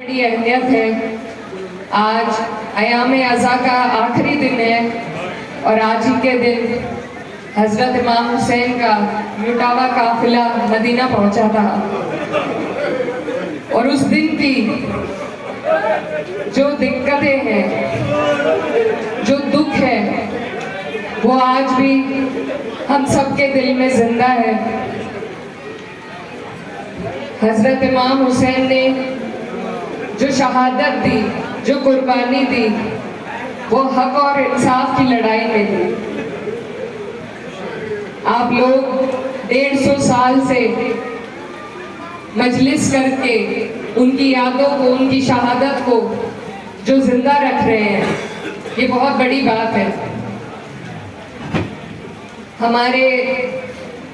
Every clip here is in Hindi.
बड़ी अहमियत है। आज अयाम अज़ा का आखिरी दिन है और आज ही के दिन हज़रत इमाम हुसैन का लुटावा काफिला मदीना पहुंचा था और उस दिन की जो दिक्कतें हैं, जो दुख है, वो आज भी हम सबके दिल में जिंदा है। हज़रत इमाम हुसैन ने जो शहादत दी, जो कुर्बानी दी, वो हक और इंसाफ की लड़ाई में दी। आप लोग 150 साल से मजलिस करके उनकी यादों को, उनकी शहादत को जो जिंदा रख रहे हैं, ये बहुत बड़ी बात है। हमारे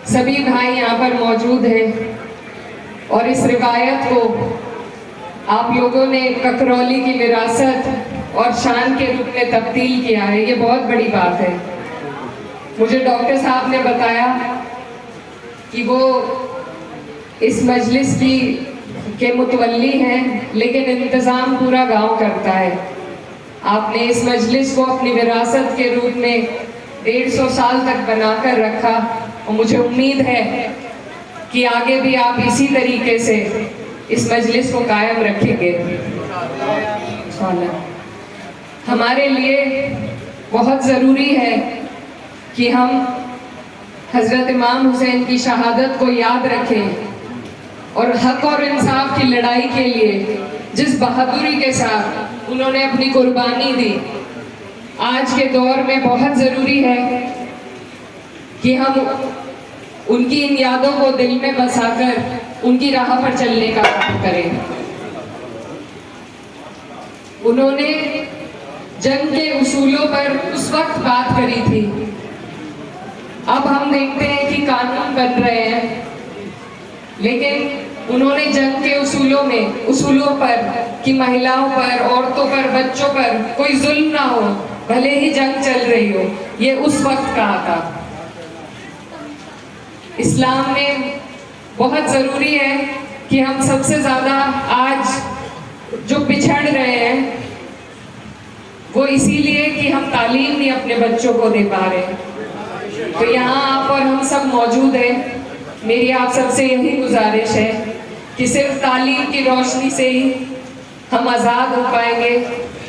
सभी भाई यहाँ पर मौजूद हैं और इस रिवायत को आप लोगों ने ककरौली की विरासत और शान के रूप में तब्दील किया है, ये बहुत बड़ी बात है। मुझे डॉक्टर साहब ने बताया कि वो इस मजलिस के मुतवल्ली हैं, लेकिन इंतज़ाम पूरा गांव करता है। आपने इस मजलिस को अपनी विरासत के रूप में 150 साल तक बनाकर रखा और मुझे उम्मीद है कि आगे भी आप इसी तरीके से इस मजलिस को कायम रखेंगे। हमारे लिए बहुत ज़रूरी है कि हम हज़रत इमाम हुसैन की शहादत को याद रखें और हक और इंसाफ की लड़ाई के लिए जिस बहादुरी के साथ उन्होंने अपनी कुर्बानी दी, आज के दौर में बहुत ज़रूरी है कि हम उनकी इन यादों को दिल में बसाकर उनकी राह पर चलने का काम करें। उन्होंने जंग के उसूलों पर उस वक्त बात करी थी। अब हम देखते हैं कि कानून बन रहे हैं, लेकिन उन्होंने जंग के उसूलों पर कि महिलाओं पर, औरतों पर, बच्चों पर कोई जुल्म ना हो, भले ही जंग चल रही हो, ये उस वक्त कहा था। इस्लाम में बहुत ज़रूरी है कि हम सबसे ज़्यादा आज जो पिछड़ रहे हैं वो इसीलिए कि हम तालीम नहीं अपने बच्चों को दे पा रहे। तो यहाँ आप और हम सब मौजूद हैं। मेरी आप सबसे यही गुजारिश है कि सिर्फ तालीम की रोशनी से ही हम आज़ाद हो पाएंगे,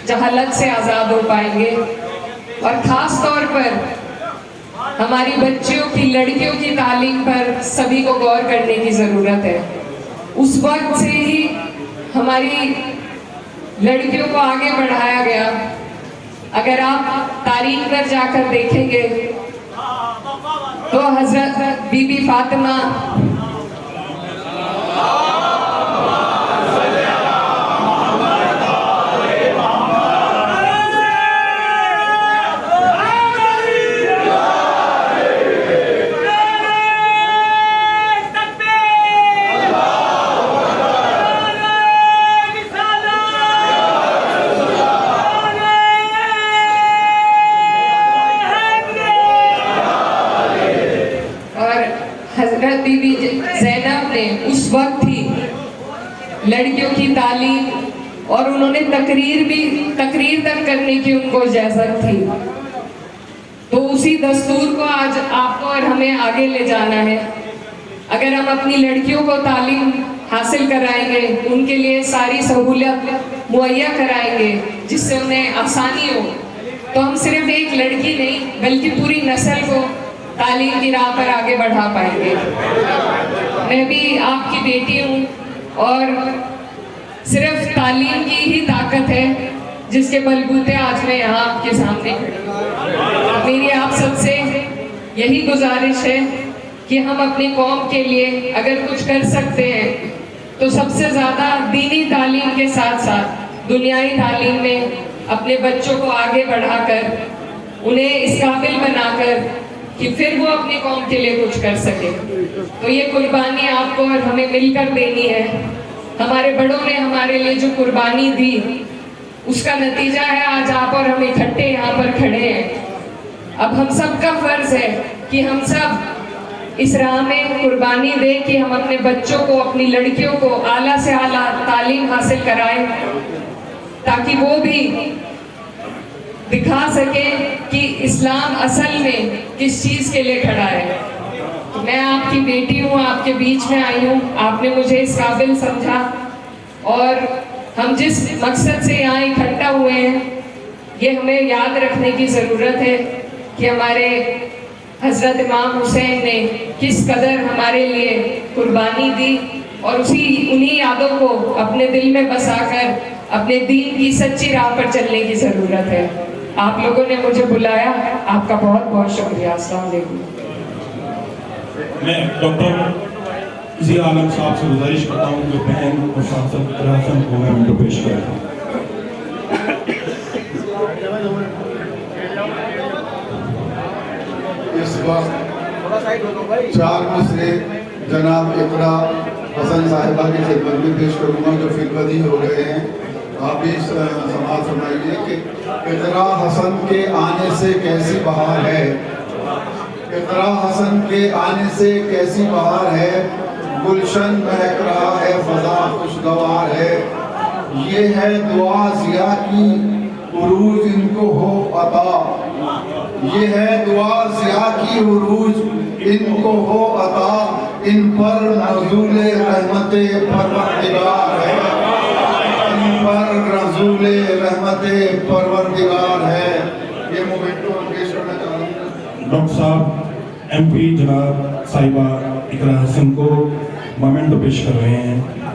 जहालत से आज़ाद हो पाएंगे। और ख़ास तौर पर हमारी बच्चियों की, लड़कियों की तालीम पर सभी को गौर करने की ज़रूरत है। उस वक्त से ही हमारी लड़कियों को आगे बढ़ाया गया। अगर आप तारीख पर जाकर देखेंगे तो हज़रत बीबी फातिमा बीबी ज़ैनब ने उस वक्त ही लड़कियों की तालीम और उन्होंने तकरीर तक करने की उनको इजाज़त थी। तो उसी दस्तूर को आज आपको और हमें आगे ले जाना है। अगर हम अपनी लड़कियों को तालीम हासिल कराएंगे, उनके लिए सारी सहूलियत मुहैया कराएंगे जिससे उन्हें आसानी हो, तो हम सिर्फ एक लड़की नहीं बल्कि पूरी नस्ल को तालीम की राह पर आगे बढ़ा पाएंगे। मैं भी आपकी बेटी हूँ और सिर्फ तालीम की ही ताकत है जिसके बलबूते आज मैं यहाँ आपके सामने खड़ी हूँ। मेरी आप सबसे यही गुजारिश है कि हम अपनी कौम के लिए अगर कुछ कर सकते हैं तो सबसे ज़्यादा दीनी तालीम के साथ साथ दुनियावी तालीम में अपने बच्चों को आगे बढ़ाकर उन्हें इस काबिल बनाकर कि फिर वो अपनी कौम के लिए कुछ कर सके। तो ये कुर्बानी आपको और हमें मिलकर देनी है। हमारे बड़ों ने हमारे लिए जो कुर्बानी दी, उसका नतीजा है आज आप और हम इकट्ठे यहाँ पर खड़े हैं। अब हम सब का फर्ज है कि हम सब इस राह में कुर्बानी दे कि हम अपने बच्चों को, अपनी लड़कियों को आला से आला तालीम हासिल कराएं, ताकि वो भी दिखा सके कि इस्लाम असल में किस चीज़ के लिए खड़ा है। तो मैं आपकी बेटी हूँ, आपके बीच में आई हूँ, आपने मुझे इस काबिल समझा, और हम जिस मकसद से यहाँ इकट्ठा हुए हैं, ये हमें याद रखने की ज़रूरत है कि हमारे हज़रत इमाम हुसैन ने किस कदर हमारे लिए कुर्बानी दी, और उन्हीं यादों को अपने दिल में बसाकर अपने दीन की सच्ची राह पर चलने की ज़रूरत है। आप लोगों ने मुझे बुलाया, आपका बहुत बहुत शुक्रिया। अस्सलाम वालेकुम। मैं डॉक्टर ज़िया आलम साहब से गुजारिश करता हूँ कि बहन और शासन को मैं पेश करें। इस वक्त 4 मिसरे जनाब इकरा हसन साहिबा की खिदमत में पेश करूँगा जो फिलबदी हो गए हैं। आप भी समाज सुनाइए कि इकरा हसन के आने से कैसी बहार है, इकरा हसन के आने से कैसी बहार है, गुलशन महक रहा है, फजा खुशगवार है। ये है दुआ ज़िया की उरूज इनको हो अता, ये है दुआ ज़िया की उरूज इनको हो अता, इन पर नज़ूले रहमते परवरदिगार है, इन पर नज़ूले रहमते परवरदिगार है। ये मोमेंटो पेश करना चाहूँगा। डॉक्टर साहब MP जनाब साहिबा इकरा हसन को मोमेंटो पेश कर रहे हैं।